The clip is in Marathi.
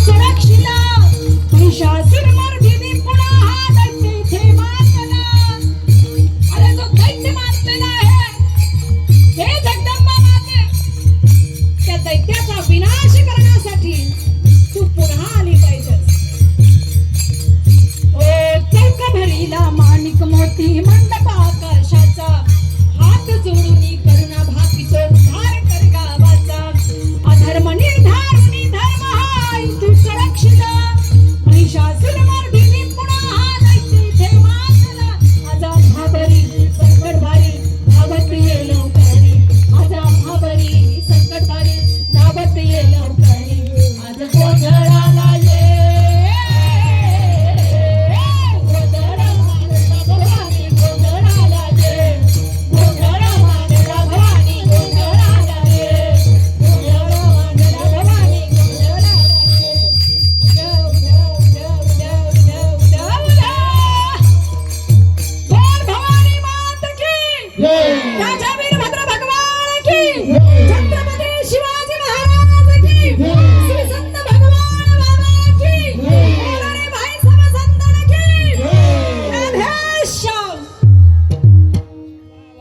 सुरक्षिला महिषासुर मर्दिनी पुन्हा हा दैत्य इथे मारला. अरे तो दैत्य मारलेला आहे हे जगदंबा माते. त्या दैत्याचा विनाश करण्यासाठी तू पुन्हा आली पाहिजेस. ओ चौक भरीला माणिक मोती मंडप आकाशाचा हात जोडून करुणा भाकीतो उद्धार कर गावाचा. अधर्म निर्धारुनी धर्म हाय तू सुरक्षिला महिषासुर मर्दिनी पुन्हा हा दैत्य इथे मारला. आजा भाबरी संकटभारी धावत ये लवकरी. आजा भाबरी संकटभारी धावत ये लवकरी. आज गोंधळाला ये गोंधळ मांडला भवानी गोंधळाला ये. गोंधळ मांडला भवानी गोंधळाला ये. गोंधळ मांडला भवानी गोंधळाला ये. बोल भवानी मात की. राजा वीरभद्र भगवान की. छत्रपती शिवाजी